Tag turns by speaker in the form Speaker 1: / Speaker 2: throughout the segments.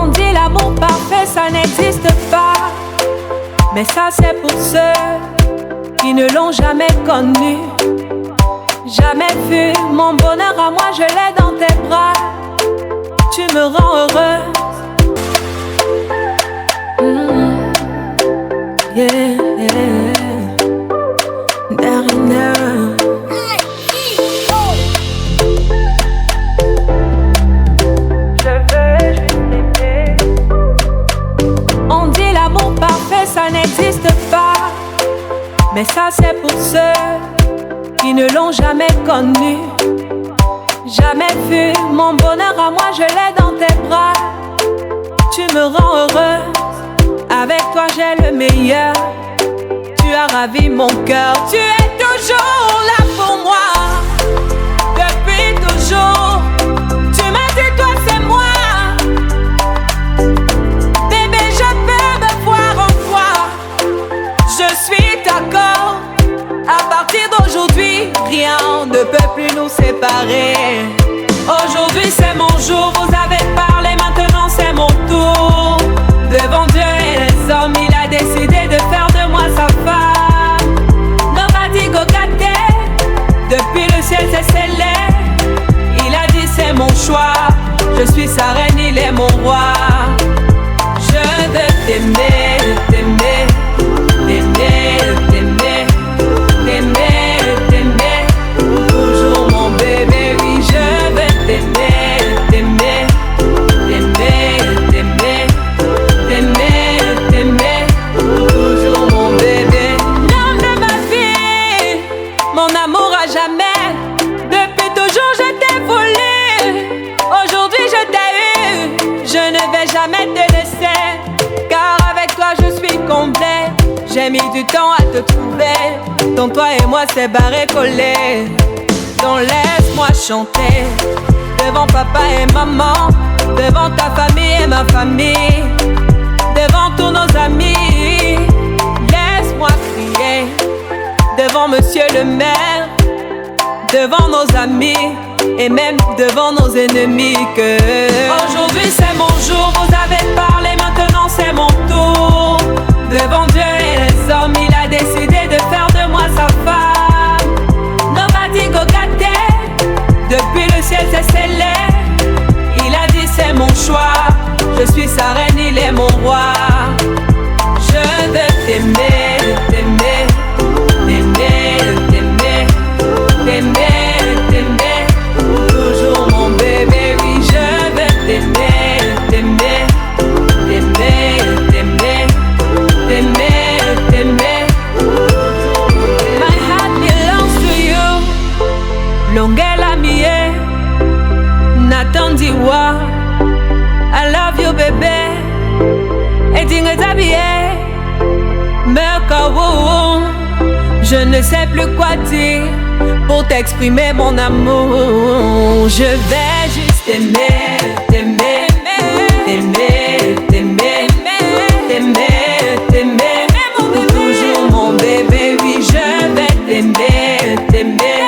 Speaker 1: On dit l'amour parfait, ça n'existe pas. Mais ça c'est pour ceux qui ne l'ont jamais connu. Jamais vu mon bonheur à moi, je l'ai dans tes bras. Tu me rends heureuse. Yeah. Darina. Je veux juste t'aimer. On dit l'amour parfait, ça n'existe pas. Mais ça c'est pour ceux qui ne l'ont jamais connu. Jamais vu mon bonheur à moi, je l'ai dans tes bras. Tu me rends heureuse. Avec toi j'ai le meilleur. Tu as ravi mon cœur. Tu es toujours là pour moi. Depuis toujours. Tu m'as dit toi c'est moi. Bébé je peux me voir en toi. Je suis d'accord. À partir d'aujourd'hui, rien ne peut plus nous séparer. Aujourd'hui c'est mon jour. Vous avez parlé, maintenant c'est mon tour. Devant Dieu et les hommes, il a décidé de faire de moi sa femme. Nobody go get it. Depuis le ciel c'est scellé. Il a dit c'est mon choix. Je suis sa reine, il est mon roi. Je veux t'aimer, t'aimer, t'aimer, t'aimer, t'aimer, t'aimer. Toujours mon bébé, oui je veux t'aimer, t'aimer, t'aimer, t'aimer. T'aimer, t'aimer, toujours mon bébé. L'homme de ma vie, mon amour à jamais. Depuis toujours je t'ai voulu. Aujourd'hui je t'ai eu. Je ne vais jamais te laisser. Car avec toi je suis complet. J'ai mis du temps à te trouver. Ton toi et moi c'est barré collé. Donc laisse-moi chanter devant papa et maman, devant ta famille et ma famille, devant tous nos amis. Laisse-moi crier devant monsieur le maire, devant nos amis et même devant nos ennemis que aujourd'hui c'est mon jour. Vous avez parlé, maintenant c'est mon tour. Devant Dieu et les hommes, il a décidé de faire de moi sa femme. Nobody go get it. Depuis le ciel c'est scellé. Il a dit c'est mon choix. Je suis sa reine, il est mon roi. Je veux t'aimer, t'aimer, t'aimer, t'aimer, t'aimer, t'aimer. Toujours mon bébé, oui je veux t'aimer, t'aimer, t'aimer, t'aimer, t'aimer, t'aimer. My heart belongs to you. Longela mie, Nathan Diwa. I love you bébé. Et dingue t'habiller. Merkawo. Je ne sais plus quoi dire pour t'exprimer mon amour. Je vais juste t'aimer, t'aimer, t'aimer, t'aimer, t'aimer, t'aimer. Toujours mon bébé, oui je vais t'aimer, t'aimer.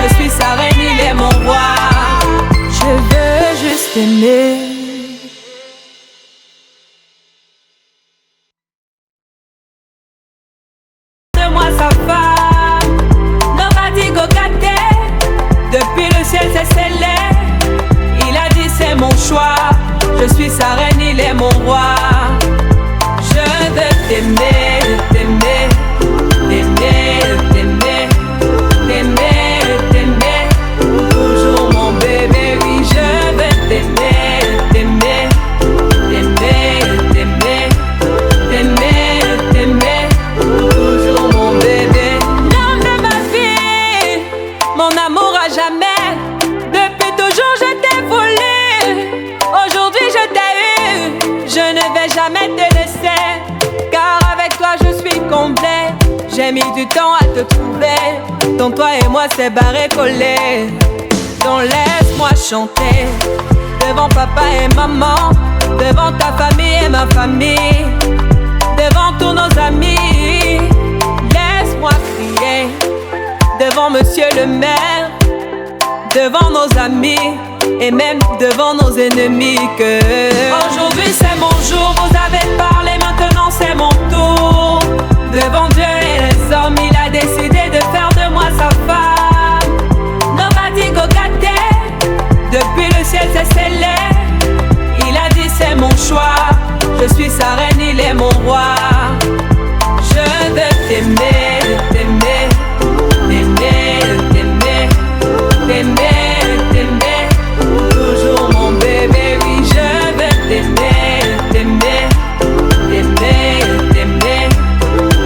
Speaker 1: Je suis sa reine, il est mon roi. Je veux juste t'aimer. De moi sa femme. Nobody go get it. Depuis le ciel c'est scellé. Il a dit c'est mon choix. Je suis sa reine, il est mon roi. Je veux t'aimer, t'aimer, t'aimer, t'aimer, t'aimer, t'aimer. Toujours mon bébé, oui je veux t'aimer, t'aimer, t'aimer, t'aimer, t'aimer, t'aimer. Toujours mon bébé. L'homme de ma vie, mon amour à jamais. Depuis toujours je t'ai voulu. Aujourd'hui je t'ai eu. Je ne vais J'ai mis du temps à te trouver. Ton toi et moi c'est barré collé. Donc laisse-moi chanter devant papa et maman, devant ta famille et ma famille, devant tous nos amis. Laisse-moi crier devant monsieur le maire, devant nos amis et même devant nos ennemis que aujourd'hui c'est mon jour, vous avez parlé, maintenant c'est mon tour. Devant Dieu et les hommes, il a décidé de faire de moi sa femme. Nobody go get there. Depuis le ciel c'est scellé. Il a dit c'est mon choix. Je suis sa reine, il est mon roi. Je veux t'aimer, t'aimer, t'aimer, t'aimer, t'aimer, t'aimer. Toujours mon bébé, oui, je veux t'aimer, t'aimer, t'aimer, t'aimer,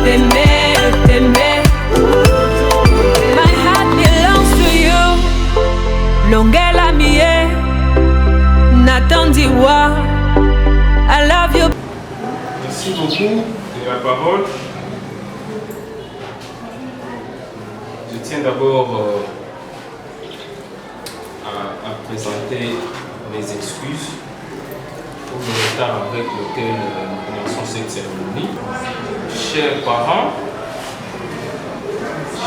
Speaker 1: t'aimer, t'aimer. My heart belongs to you. Longela mie, Nathan Diwa, I love you.
Speaker 2: Merci beaucoup de la parole. Je tiens d'abord à présenter mes excuses pour le retard avec lequel nous commençons cette cérémonie. Chers parents,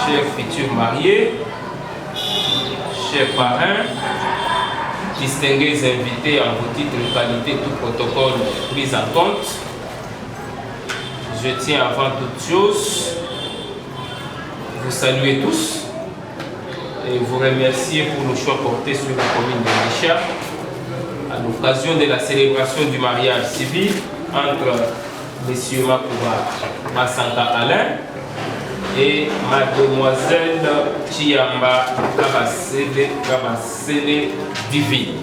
Speaker 2: chers futurs mariés, chers parrains, distingués invités en vos titres de qualité, tout protocole pris en compte, je tiens avant toute chose vous saluer tous et vous remercier pour le choix porté sur la commune de Onitsha à l'occasion de la célébration du mariage civil entre M. Makuba Masanka Alain et Mademoiselle Chiamba Kabasele Divine.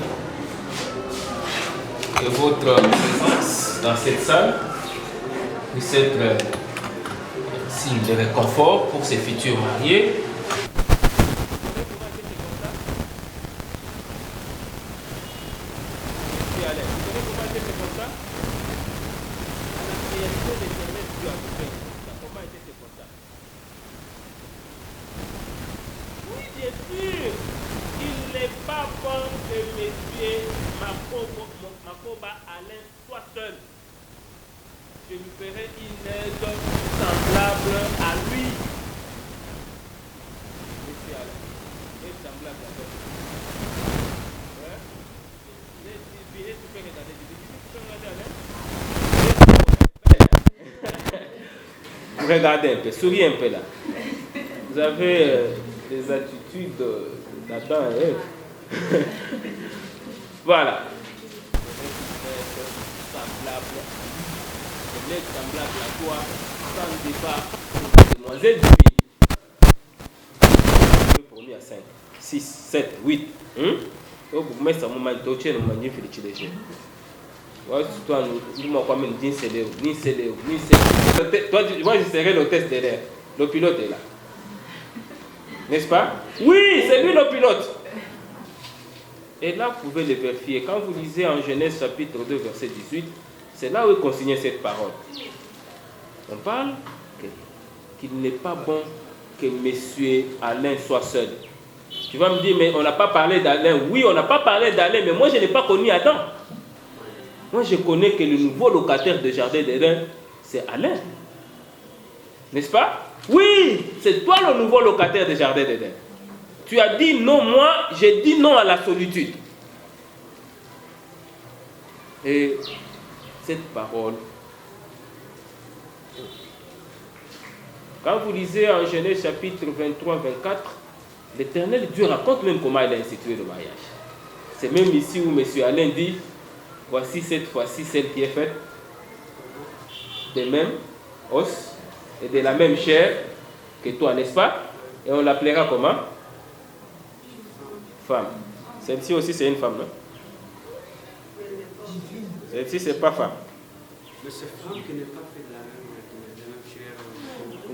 Speaker 2: Et votre présence dans cette salle puisse être signe de réconfort pour ces futurs mariés.
Speaker 3: Makoba Alain soit seul. Je lui ferai une aide semblable à lui. Monsieur Alain, est semblable à lui. Regardez un peu, souriez un peu là. Vous avez des attitudes d'Adam et Ève. Voilà. Semblable à toi, sans débat, mademoiselle Divine. Pour lui à 5, 6, 7, 8. Vous mettez ça, moment de toucher, vous m'avez fait les gens. Toi, nous m'avons quand même dit ni céléo. Toi, moi, je serai l'hôtesse derrière. Le pilote est là. N'est-ce pas? Oui, c'est lui le pilote. Et là, vous pouvez le vérifier. Quand vous lisez en Genèse chapitre 2, verset 18, c'est là où il consigne cette parole. On parle qu'il n'est pas bon que M. Alain soit seul. Tu vas me dire, mais on n'a pas parlé d'Alain. Oui, on n'a pas parlé d'Alain, mais moi, je n'ai pas connu Adam. Moi, je connais que le nouveau locataire de Jardin d'Éden, c'est Alain. N'est-ce pas? Oui, c'est toi le nouveau locataire de Jardin d'Éden. Tu as dit non, moi, j'ai dit non à la solitude. Et cette parole, quand vous lisez en Genèse chapitre 23-24, l'Éternel Dieu raconte même comment il a institué le mariage. C'est même ici où M. Alain dit, voici cette fois-ci celle qui est faite des mêmes os et de la même chair que toi, n'est-ce pas? Et on l'appellera comment? Femme. Celle-ci aussi c'est une femme, non? Celle-ci c'est pas femme.
Speaker 4: Mais c'est femme qui n'est pas faite de la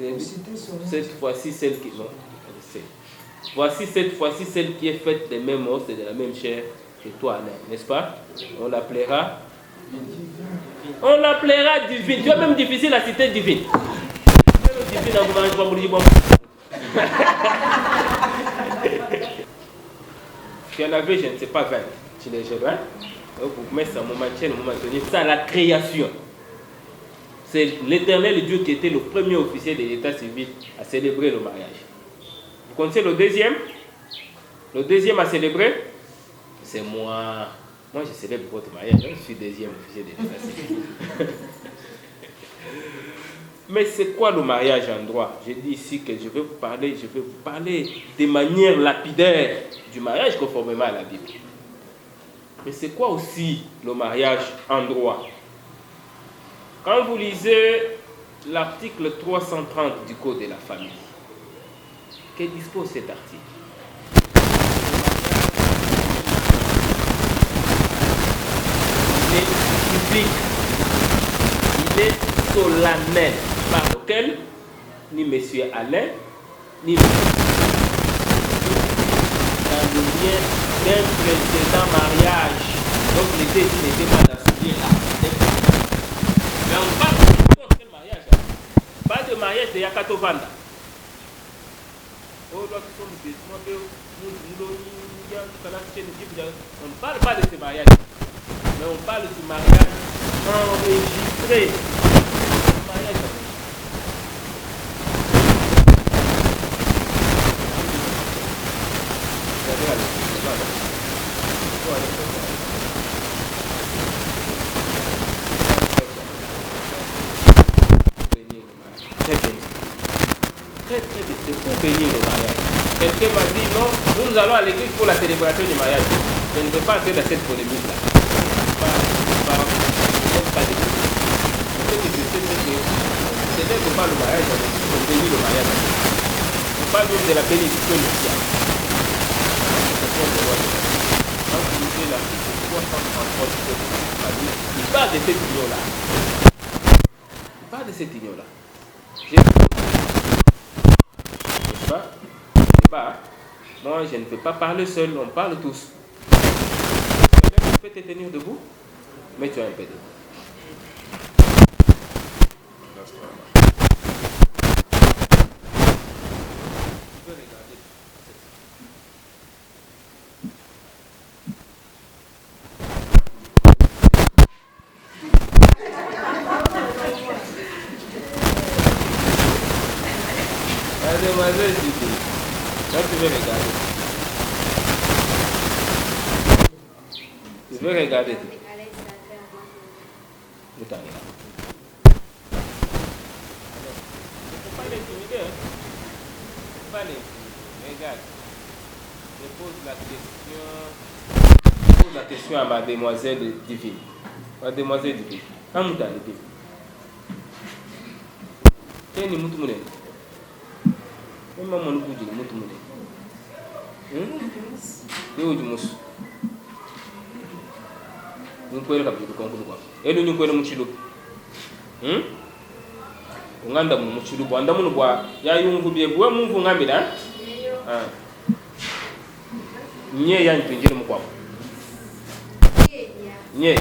Speaker 4: même chair.
Speaker 3: Cette fois-ci celle qui... Non. Voici cette fois-ci celle qui est faite des mêmes os et de la même chair que toi, Alain, n'est-ce pas? On l'appellera divine. Tu as même difficile à citer divine. Tu en avais, je ne sais pas, 20 chez les jeunes. Pour mettre ça, c'est ça la création. C'est l'Éternel Dieu qui était le premier officier de l'état civil à célébrer le mariage. Vous connaissez le deuxième? Le deuxième à célébrer, c'est moi. Moi, je célèbre votre mariage. Je suis deuxième officier de l'état civil. Mais c'est quoi le mariage en droit? J'ai dit ici que je vais vous parler de manière lapidaire du mariage conformément à la Bible. Mais c'est quoi aussi le mariage en droit? Quand vous lisez l'article 330 du Code de la famille, que dispose cet article? Il est public, il est solennel, par lequel ni M. Alain, ni M. dans le lien d'un précédent mariage. Donc l'été n'était pas dans ce lien-là. Mais on parle de n'importe quel mariage. Pas de mariage de Yakato Vanda. On ne parle pas de ce mariage. Mais on parle du mariage enregistré. Mariage. C'est pour bénir le mariage. Quelqu'un m'a dit non, nous allons à l'église pour la célébration du mariage. Je ne veux pas entrer dans cette polémique-là. Ce n'est pas le mariage, on bénit le mariage. On parle même de la bénédiction initiale. Il parle de cette union-là. Il parle de cette union-là. Moi, je ne peux pas parler seul, on parle tous. Tu peux te tenir debout, mais tu as un peu de... Mademoiselle, là, tu veux regarder. Tu veux regarder. Ne faut pas l'intimider. Pas l'intimider. Regarde. Je pose la question à mademoiselle divine. Mademoiselle divine. Quand vous allez dire. Quel est le mot? Maman nous dit le mot. Nous pouvons le conclure. Et nous pouvons le mochilo. Unganda mu mochilo. Anda mu bwa ya yungu bie bwa mu ngambira. Nye ya ntwinjire mu kwabo. Nye.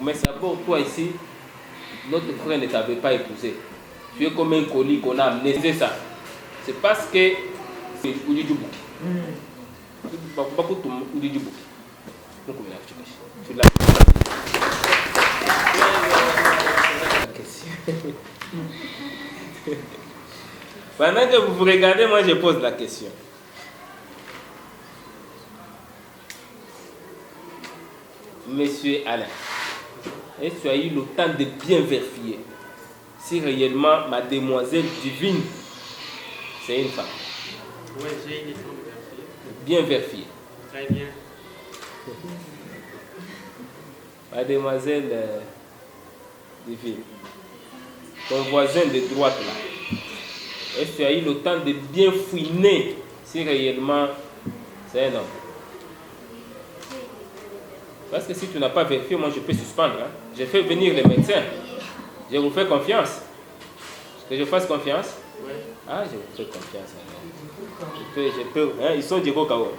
Speaker 3: Mais d'abord, toi ici, notre frère ne t'avait pas épousé. Tu es comme un colis qu'on a amené. C'est ça. C'est parce que c'est Oudi Djoubou. Pendant que vous vous regardez, moi je pose la question. Monsieur Alain, est-ce que tu as eu le temps de bien vérifier si réellement mademoiselle divine, c'est une femme?
Speaker 4: Oui, j'ai une femme vérifiée.
Speaker 3: Bien vérifié.
Speaker 4: Très bien.
Speaker 3: Mademoiselle divine, ton voisin de droite là, est-ce que tu as eu le temps de bien fouiner si réellement c'est un homme? Parce que si tu n'as pas vérifié, moi je peux suspendre. Hein. Je fais venir les médecins. Je vous fais confiance. Que je fasse confiance?
Speaker 4: Oui.
Speaker 3: Ah, je vous fais confiance. Je peux. Hein, ils sont du Kao.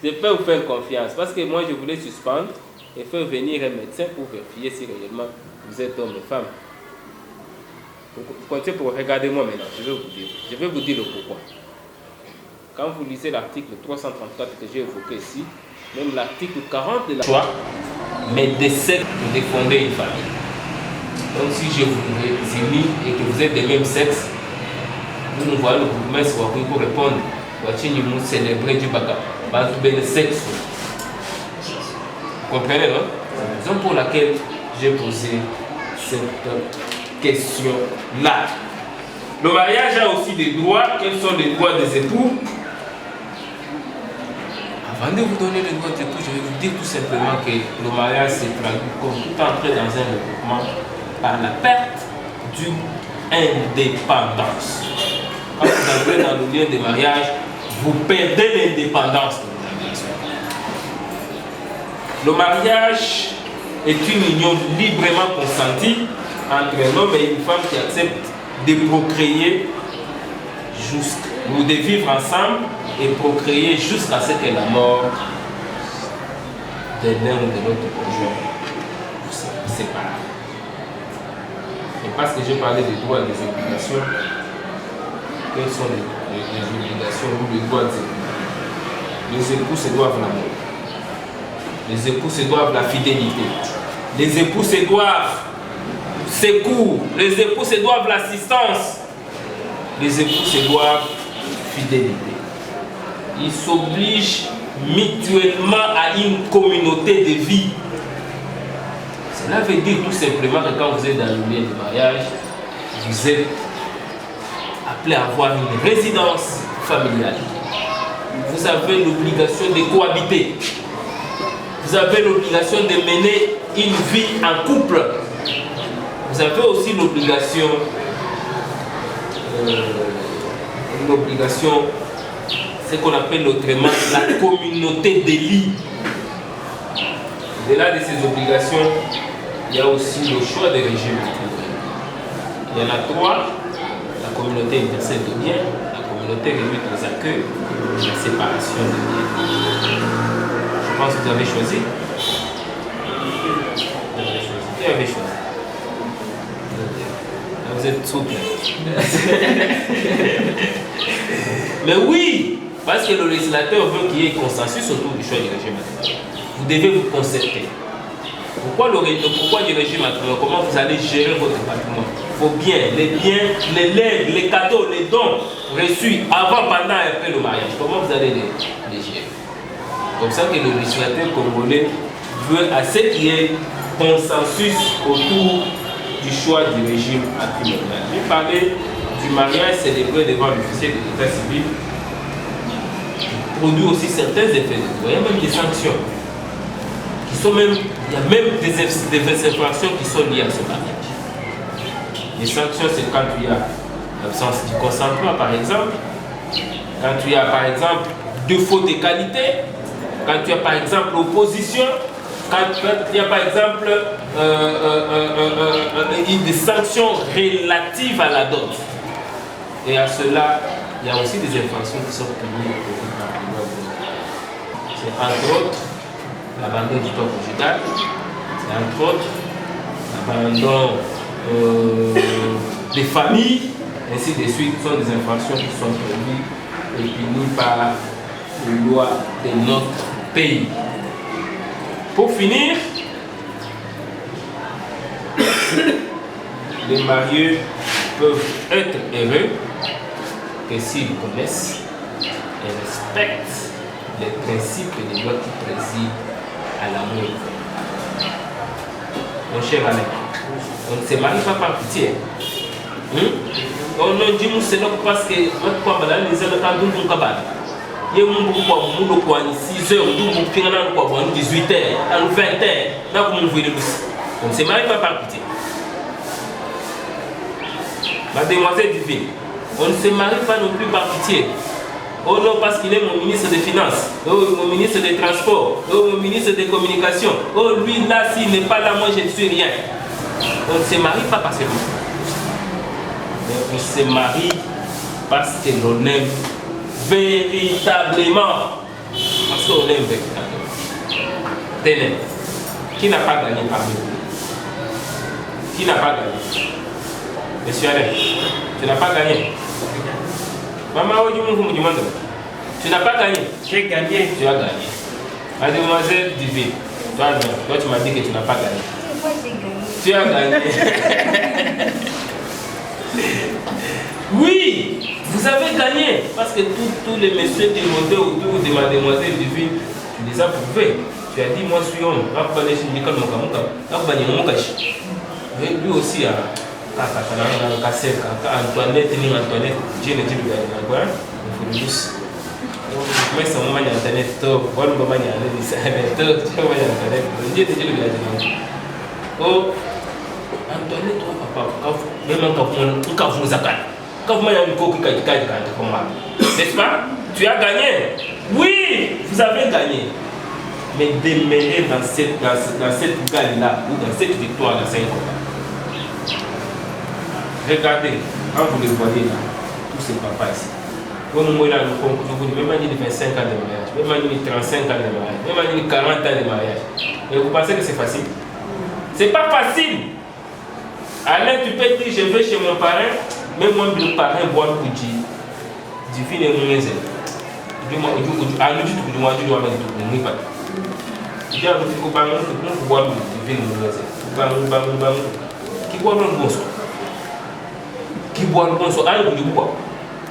Speaker 3: Je peux vous faire confiance. Parce que moi je voulais suspendre et faire venir un médecin pour vérifier si réellement vous êtes homme ou femme. Vous comptez pour regarder moi maintenant. Je vais vous dire le pourquoi. Quand vous lisez l'article 334 que j'ai évoqué ici, même l'article 40 de la loi, mais décède de défonder une famille. Donc si je vous réunis et que vous êtes des mêmes sexes, vous nous voyez le bourgmestre pour répondre, vous célébrer du baka, le sexe. Vous comprenez, non? C'est la raison pour laquelle j'ai posé cette question-là. Le mariage a aussi des droits. Quels sont les droits des époux? Avant de vous donner les droits des époux, je vais vous dire tout simplement que le mariage se traduit comme tout entrée dans un regroupement par la perte d'une indépendance. Quand vous entrez dans le lien de mariage, vous perdez l'indépendance de la maison. Le mariage est une union librement consentie entre un homme et une femme qui acceptent de procréer ou de vivre ensemble et procréer jusqu'à ce que la mort de l'un ou de l'autre conjoint vous sépare. Et parce que j'ai parlé des droits et des obligations, quelles sont les obligations ou les droits des époux? Les époux se doivent l'amour. Les époux se doivent la fidélité. Les époux se doivent secours. Les époux se doivent l'assistance. Les époux se doivent fidélité. Ils s'obligent mutuellement à une communauté de vie. Cela veut dire tout simplement que quand vous êtes dans le lien de mariage, vous êtes appelé à avoir une résidence familiale. Vous avez l'obligation de cohabiter. Vous avez l'obligation de mener une vie en couple. Vous avez aussi l'obligation, ce qu'on appelle autrement la communauté des lits. Au-delà de ces obligations, il y a aussi le choix des régimes. Il y en a 3. La communauté intercède de biens, la communauté limite les accueils, la séparation de biens. Je pense que vous avez choisi. Qui avait choisi? Vous êtes souple. Mais oui, parce que le législateur veut qu'il y ait consensus autour du choix du régime matrimonial. Vous devez vous concerter. Pourquoi du régime matrimonial? Comment vous allez gérer votre patrimoine? Vos biens, les legs, les cadeaux, les dons reçus avant, pendant et après le mariage. Comment vous allez les gérer? Comme ça que le législateur congolais veut à ce qu'il y ait consensus autour du choix du régime matrimonial. J'ai parlé du mariage célébré devant l'officier de l'état civil. Il produit aussi certains effets de droit. Il y a même des sanctions. Il y a même des infractions qui sont liées à ce mariage. Les sanctions, c'est quand il y a l'absence du consentement, par exemple. Quand il y a, par exemple, défaut de qualité. Quand il y a, par exemple, opposition. Quand il y a, par exemple, des sanctions relatives à la dot. Et à cela, il y a aussi des infractions qui sont punies au c'est entre autres l'abandon du temps conjugal, c'est entre autres l'abandon des familles, ainsi de suite. Ce sont des infractions qui sont prévues et punies par les lois de notre pays. Pour finir, les mariés peuvent être heureux que s'ils connaissent et respectent les principes et les lois qui président à l'amour. Mon cher Alain, on ne se marie pas par pitié. On ne dit que c'est parce que notre femme les hommes quand nous nous cabane. Il y a un peu de 6 heures, 18 heures, 20 heures. On ne se marie pas par pitié. Mademoiselle divine, on ne se marie pas non plus par pitié.
Speaker 2: Oh non, parce qu'il est mon ministre des Finances, oh mon ministre des Transports, oh mon ministre des Communications, oh lui là, s'il n'est pas là, moi je ne suis rien. On ne se marie pas parce que mais on se marie parce que l'on aime véritablement. Parce qu'on aime véritablement. Tenez, qui n'a pas gagné parmi vous? Qui n'a pas gagné? Monsieur Alain, tu n'as pas gagné. Maman, tu n'as pas gagné.
Speaker 4: J'ai gagné.
Speaker 2: Tu as gagné. Mademoiselle Divine, toi tu m'as dit que tu n'as pas gagné.
Speaker 5: Moi j'ai gagné.
Speaker 2: Tu as gagné. Oui, vous avez gagné. Parce que tous les messieurs qui montaient autour de Mademoiselle Divine, tu les as prouvés. Tu as dit, moi je suis homme. Mais lui aussi, Antoinette, Dieu ne dit pas. Il faut tous. Mais ça m'a dit Internet, top. Voilà, maman, il y a Internet, top. Tu vois, il y a Internet. Dieu ne dit pas. Oh, Antoinette, toi, papa, même quand vous avez quand vous avez un coq qui a n'est-ce pas? Tu as gagné. Oui, vous avez gagné. Mais demeurer dans cette gagne-là, ou dans cette victoire, dans cette combat. Regardez, quand vous les voyez là, tous ces papas ici. Comme moi là, nous même à 25 ans de mariage, même à 35 ans de mariage, même à 40 ans de mariage. Et vous pensez que c'est facile? C'est pas facile. Alain, tu peux dire, je vais chez mon parrain, même moi, le parrain boit pour dire, du fin et mon aise. Dis-moi, à nous, tu dois mettre tout le monde. Il y a un petit peu de boire du vin mon aise. Qui boit le bon soir? Qui boit le bon soir? Ah, du bois.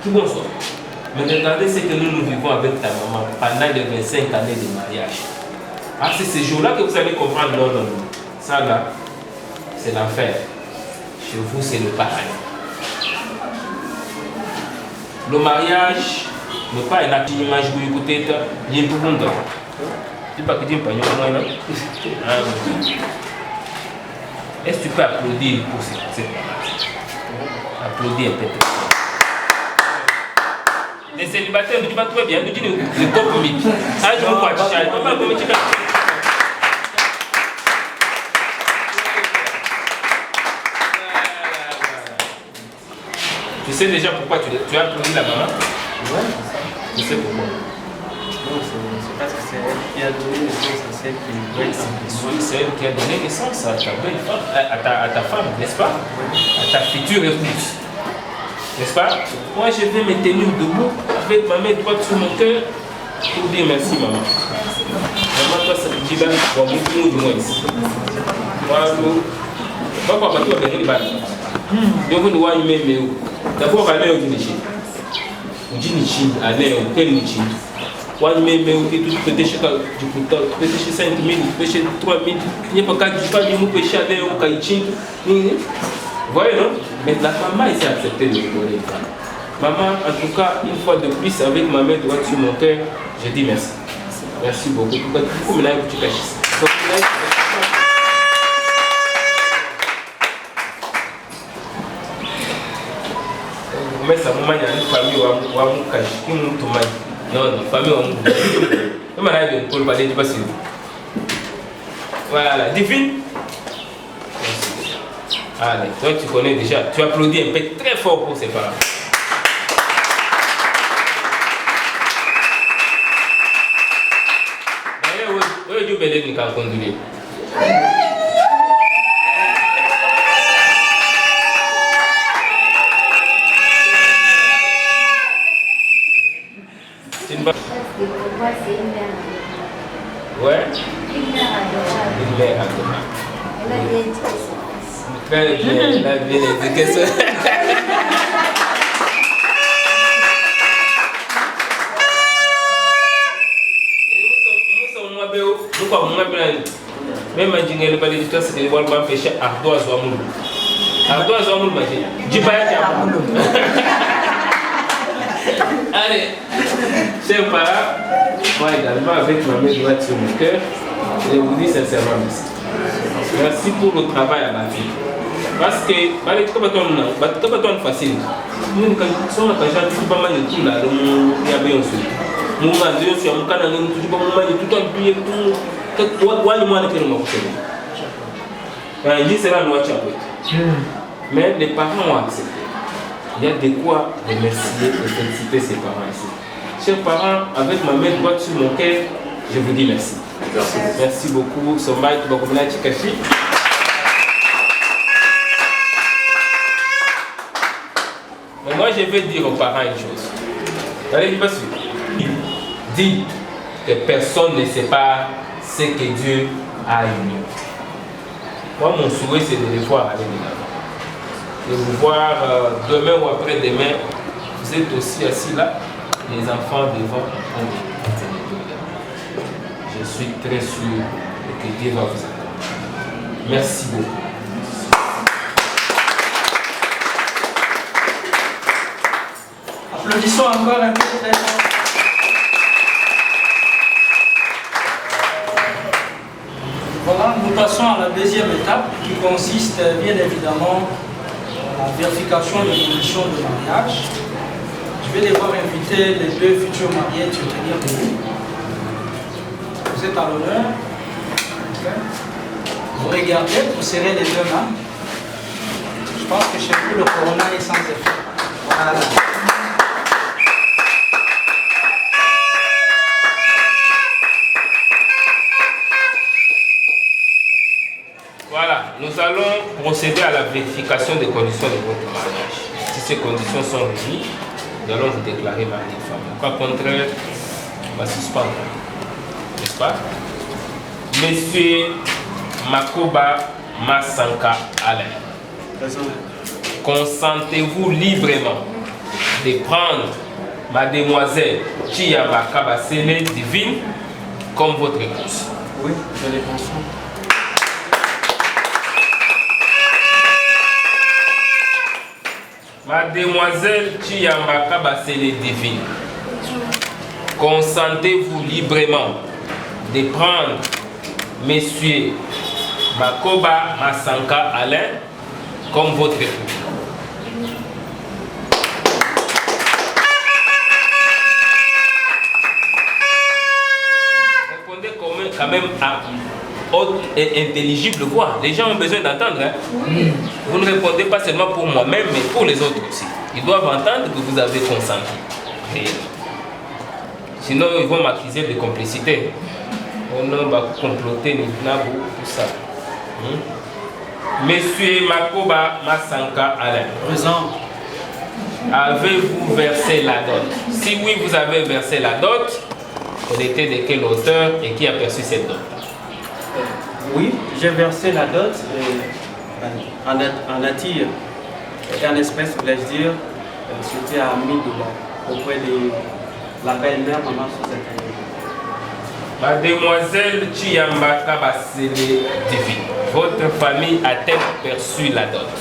Speaker 2: Qui bon soir? Mais regardez ce que nous vivons avec ta maman pendant les 25 années de mariage. Ah, c'est ces jours-là que vous allez comprendre. Non, non, non. Ça là, c'est l'enfer. Chez vous, c'est le paradis. Le mariage n'est pas un acte d'image pour écouter. Il y a un peu de temps. Tu ne peux pas dire que tu est-ce que tu peux applaudir pour cette mariage? Applaudis un peu. Les célibataires ne disent pas tout bien, nous disent le corps mythe. Ah, je vous crois, tu sais déjà pourquoi tu as applaudi la maman?
Speaker 4: Ouais.
Speaker 2: Tu sais pourquoi?
Speaker 4: Non, c'est parce que c'est elle qui a donné naissance à celle qui nous doit.
Speaker 2: C'est elle qui a donné naissance à ta belle femme, à ta femme, n'est-ce pas? À ta future épouse. N'est-ce pas? Moi, je vais me tenir debout avec ma main droite sur mon cœur pour dire merci, maman. Maman, toi, ça te dit là, pour beaucoup du moins ici. Moi, papa, tu vas venir là. Donc, on doit y mettre. D'abord, aller au Dinichi. Au Dinichi, aller au Dinichi. On met tout péché 5 000, péché 3 000, il n'y a pas qu'à dire qu'il y a péché aller au Kaïchin. Vous voyez, non? Mais la maman s'est acceptée de me donner. Maman, en tout cas, une fois de plus, avec ma main droite sur mon cœur, je dis merci. Merci beaucoup. Pourquoi me tu caches? Mais ça m'a dit une famille où on cache qui monte au mal. Non, non, famille où on m'a dit pour parler du passé. Voilà, Divine. Allez, toi tu connais déjà, tu applaudis un peu très fort pour ses parents. D'ailleurs, où est-ce que tu peux dire conduire?
Speaker 5: Moi, c'est une mère.
Speaker 2: Ouais?
Speaker 5: Une mère adorable.
Speaker 2: Une mère adorable.
Speaker 5: Elle a bien éduqué son fils.
Speaker 2: Très bien, elle a bien éduqué son fils. Même si je n'ai pas dit que c'est que les gens vont pêcher à deux zoamoules. À deux zoamoules, je ne sais pas. Allez, chers parents, moi également avec ma main droite sur mon cœur, je vous dis sincèrement merci. Merci pour le travail à ma vie.
Speaker 3: Parce que, quand on est facile, nous, quand on a tout pas mal de tout là, il y a bien aussi. Nous, on a dit, on a tout pas mal de tout, mais les parents ont accepté. Il y a de quoi remercier et féliciter ses parents ici. Chers parents, avec ma main droite sur mon cœur, je vous dis merci. Merci, merci beaucoup. Sombaï Tubakomina Chikashi. Mais moi, je vais dire aux parents une chose. Allez, dis pas sûr. Dis que personne ne sait pas ce que Dieu a uni. Moi, mon souhait, c'est de les voir aller de l'avant. De vous voir demain ou après-demain, vous êtes aussi assis là, les enfants devant je suis très sûr que Dieu va vous accompagner. Merci beaucoup.
Speaker 4: Applaudissons encore un peu très fort. Voilà, nous passons à la deuxième étape qui consiste bien évidemment à la vérification des conditions de mariage. Je vais devoir inviter les deux futurs mariés à se tenir debout. Vous êtes à l'honneur. Vous regardez, vous serrez les deux mains. Je pense que chez vous, le corona est sans effet. Voilà.
Speaker 3: Voilà, nous allons procéder à la vérification des conditions de votre mariage. Si ces conditions sont réunies, nous allons vous déclarer mari et femme. Par contraire, on va suspendre. N'est-ce pas? Monsieur Makoba Masanka Alain, consentez-vous librement de prendre mademoiselle Chiyamba Kabasele Divine comme votre épouse?
Speaker 4: Oui, je les consens.
Speaker 3: Mademoiselle Chiyamba Kabasele Divine, consentez-vous librement de prendre Monsieur Makoba Masanka Alain comme votre époux? Répondez quand même à haute et intelligible voix. Les gens ont besoin d'entendre. Hein? Vous ne répondez pas seulement pour moi-même, mais pour les autres aussi. Ils doivent entendre que vous avez consenti. Sinon, ils vont m'accuser de complicité. On va comploter, tout ça. Monsieur Makoba Masanka Alain.
Speaker 4: Présent.
Speaker 3: Avez-vous versé la dot? Si oui, vous avez versé la dot, on était de quel auteur et qui a perçu cette dot?
Speaker 4: Oui, j'ai versé la dot en nature et en espèces, voulais-je dire, c'était à 1000 $ auprès de la belle-mère, maman Suzette.
Speaker 3: Mademoiselle Chiyamba Kabasele Divine, votre famille a-t-elle perçu la dot?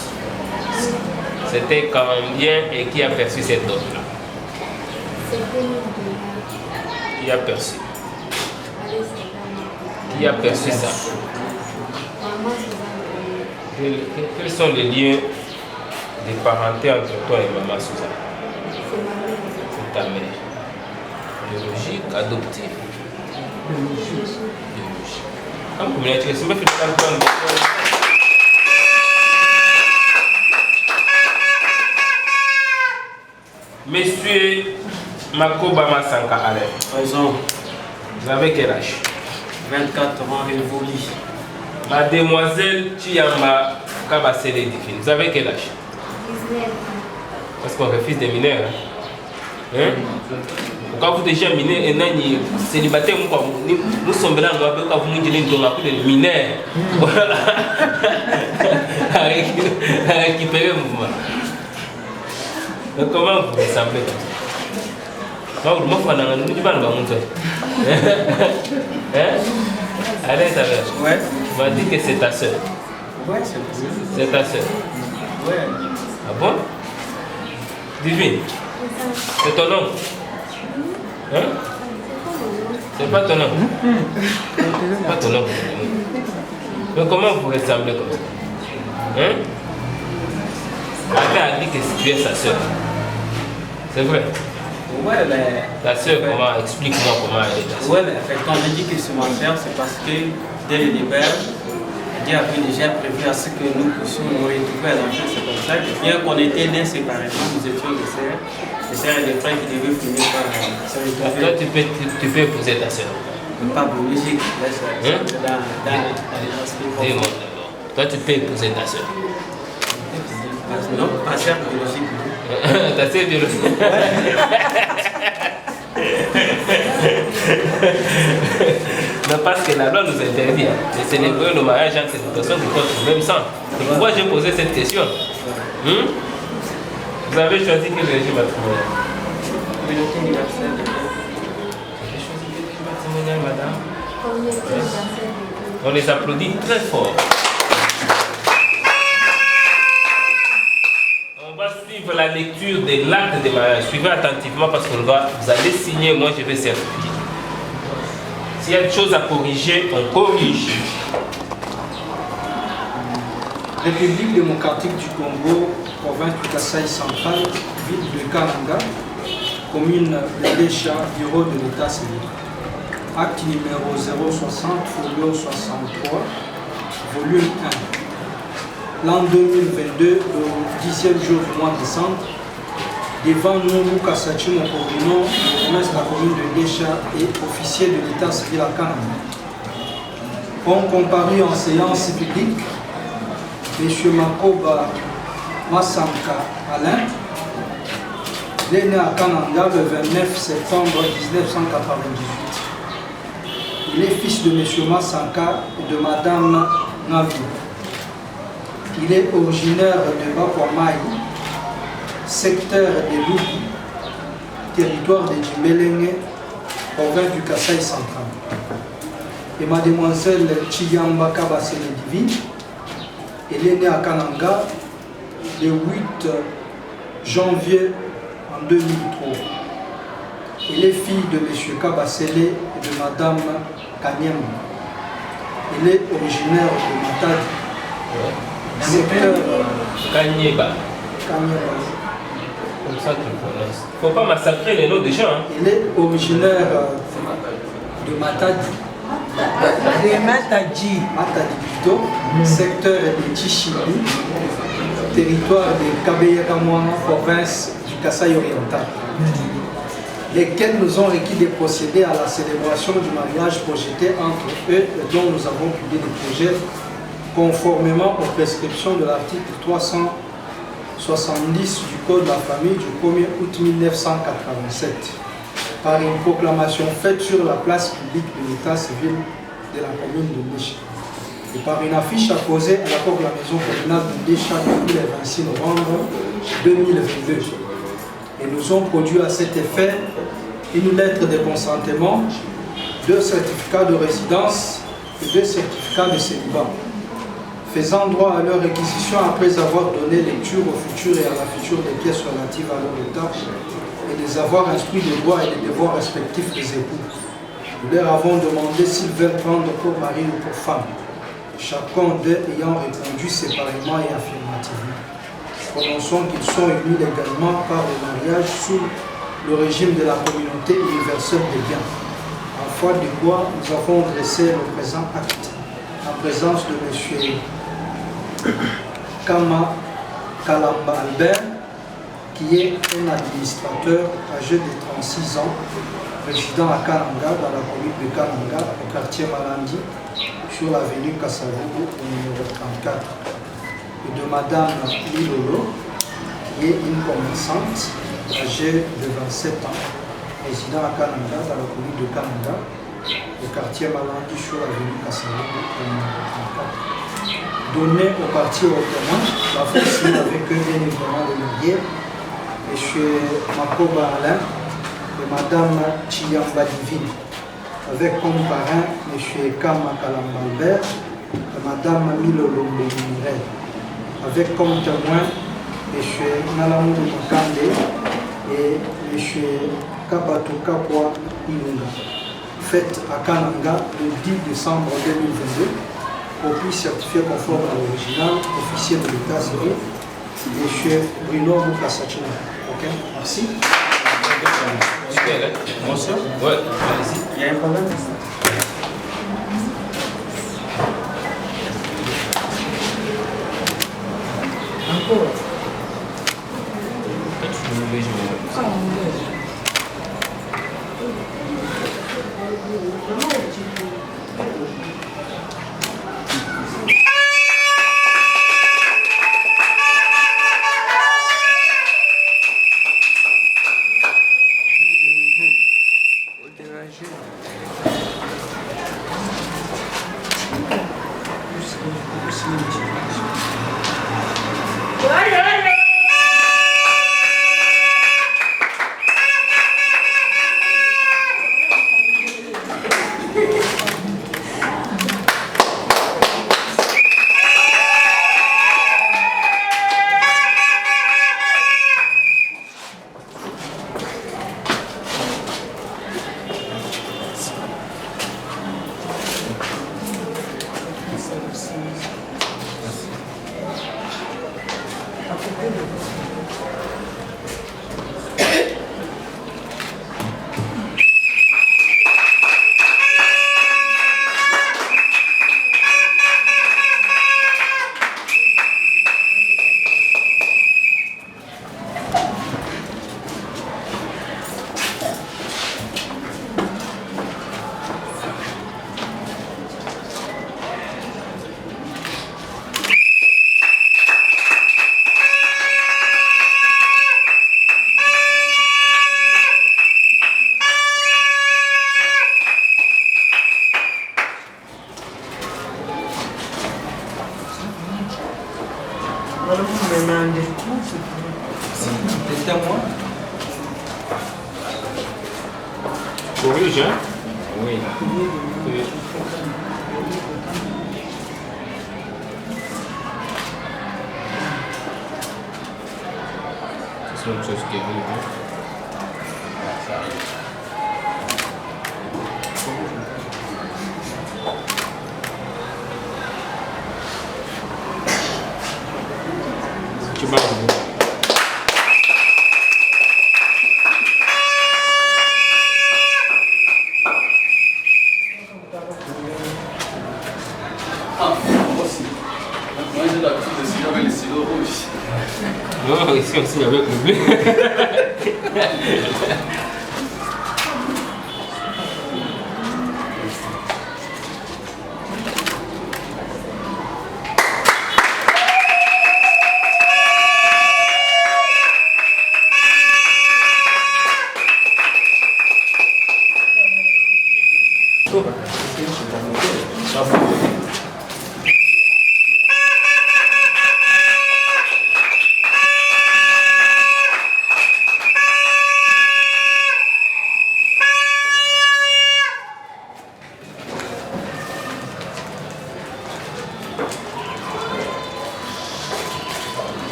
Speaker 3: C'était combien et qui a perçu cette dot-là?
Speaker 5: C'était 1000 $.
Speaker 3: Qui a perçu? Qui a perçu ça? Quels sont les liens de parenté entre toi et maman Suzanne? C'est ta mère. Biologique, adoptive. Biologique. Monsieur Makoba Masanka Alain.
Speaker 4: Présent.
Speaker 3: Vous avez quel âge?
Speaker 4: 24 ans révolus.
Speaker 3: Mademoiselle Chiyamba Kabasele Divine, vous avez quel âge?
Speaker 5: 19 ans.
Speaker 3: Parce qu'on refuse des mineurs. Hein? Quand vous déjà mineur et nani célibataire, nous sommes là, nous avons appelé les mineurs à récupérer le mouvement. Donc comment vous ressemblez comme ça? Allez, ta mère.
Speaker 4: Ouais.
Speaker 3: Tu m'as dit que c'est ta soeur.
Speaker 4: Ouais, c'est possible.
Speaker 3: C'est ta soeur.
Speaker 4: Ouais.
Speaker 3: Ah bon? Divine. C'est ton nom? Hein? C'est pas ton nom? C'est pas ton nom. Mais comment vous ressemblez comme ça? Hein?
Speaker 2: a dit que tu es sa soeur. C'est vrai.
Speaker 4: Ouais, mais...
Speaker 2: Ta soeur, comment? Explique-moi comment elle est ta soeur.
Speaker 4: Ouais, mais en fait, quand je dis que c'est ma soeur, c'est parce que dès le départ, Dieu avait déjà prévu à ce que nous puissions nous retrouver à l'enfant. C'est comme ça que bien qu'on était nés séparément, nous étions des sœurs et des frères qui devaient finir par se retrouver.
Speaker 2: Toi, tu peux épouser ta soeur.
Speaker 4: Pas biologique, là, c'est dans les aspects.
Speaker 2: Dis-moi d'abord. Toi, tu peux épouser ta soeur.
Speaker 4: Non, pas sœur biologique.
Speaker 2: Ta soeur biologique. Non, parce que la loi nous interdit de célébrer le mariage entre des personnes qui portent le même sang. Et pourquoi j'ai posé cette question? Vous avez choisi quel régime matrimonial?
Speaker 4: Communauté universelle.
Speaker 2: Vous avez choisi quel régime matrimonial, madame?
Speaker 5: Communauté universelle.
Speaker 2: On les applaudit très fort. On va suivre la lecture de l'acte de mariage. Suivez attentivement parce que vous allez signer, moi je vais certifier. S'il y a des choses à corriger, on corrige.
Speaker 6: République démocratique du Congo, province du Kasaï central, ville de Kananga, commune de Lécha, bureau de l'état civil. Acte numéro 060, folio 63, volume 1. L'an 2022, le 10e jour du mois de décembre, devant nous, Moukasachi Mokoguno, le bourgmestre de la commune de Lécha et officier de l'état civil à Kananga, ont comparu en séance publique M. Makoba Masanka Alain, il est né à Kananga le 29 septembre 1998. Il est fils de M. Masanka et de Mme Navi. Il est originaire de Bakwamaï, secteur de Loubi, territoire de Djimbelenge, province du Kasaï central. Et mademoiselle Chiyamba Kabasele Divine, elle est née à Kananga le 8 janvier en 2003. Elle est fille de M. Kabasele et de Mme Kanyem. Elle est originaire de Matadi, secteur
Speaker 2: Kanyeba. Comme ça tu le prononces. Il ne faut pas massacrer les noms des gens. Hein.
Speaker 6: Elle est originaire de Matadi. Matadi plutôt, secteur de Chichibi, territoire de Kabeyakamouana, province du Kasaï oriental, lesquels nous ont requis de procéder à la célébration du mariage projeté entre eux et dont nous avons publié des projets conformément aux prescriptions de l'article 370 du Code de la famille du 1er août 1987. Par une proclamation faite sur la place publique de l'état civil de la commune de Lécha et par une affiche apposée à la porte de la maison communale de Lécha depuis le 26 novembre 2022. Et nous ont produit à cet effet une lettre de consentement, 2 certificats de résidence et 2 certificats de célibat, faisant droit à leur réquisition après avoir donné lecture au futur et à la future des pièces relatives à leur état et les avoir instruits des droits et des devoirs respectifs des époux. Nous leur avons demandé s'ils veulent prendre pour mari ou pour femme, chacun d'eux ayant répondu séparément et affirmativement. Prononçons qu'ils sont unis légalement par le mariage sous le régime de la communauté universelle des biens. En foi de quoi nous avons dressé le présent acte en présence de M. Kama Kalamba Albert, qui est un administrateur âgé de 36 ans, résident à Kananga, dans la commune de Kananga, au quartier Malandi, sur l'avenue Kassavubu, au numéro 34, et de Madame Lilolo, qui est une commerçante âgée de 27 ans, résident à Kananga, dans la commune de Kananga, au quartier Malandi, sur l'avenue Kassavubu, au numéro 34. Donné au quartier ottoman, la force avec eux, bien évidemment, le marié, M. Makoba Alain et Mme Chiyamba Divine, avec comme parrain M. Kama Kalambalbert et Mme Milolo Mbemire, avec comme témoin M. Nalamou Makande et M. Kabato Kapwa Ilunga, faite à Kananga le 10 décembre 2022, copie certifiée conforme à l'original, officier de l'état civil, M. Bruno Mukassachina. Ok, merci.
Speaker 2: Bonsoir. Ouais, allez-y.
Speaker 6: Il y a un problème? Encore.
Speaker 4: C'était moi.
Speaker 2: Corrige, hein?
Speaker 3: Oui.
Speaker 2: C'est une chose qui arrive, hein? Tu m'as dit. Non, ici on signe avec le bleu.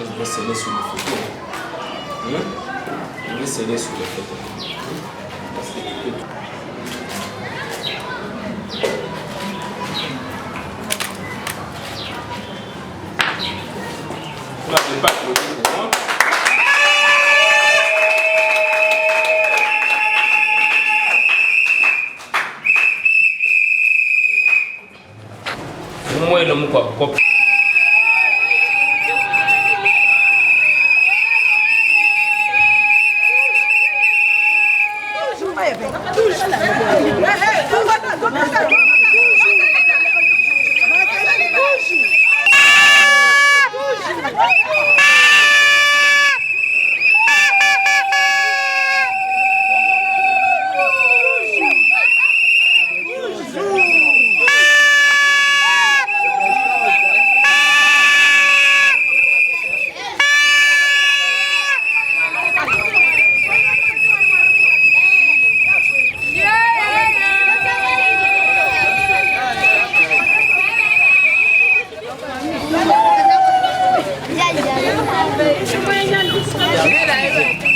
Speaker 2: Je vais sceller sur les photos. Je vais sceller sur les photos. Parce que tu peux... Tu n'as pas de pour moi. Moi, le mot quoi?
Speaker 3: Merci.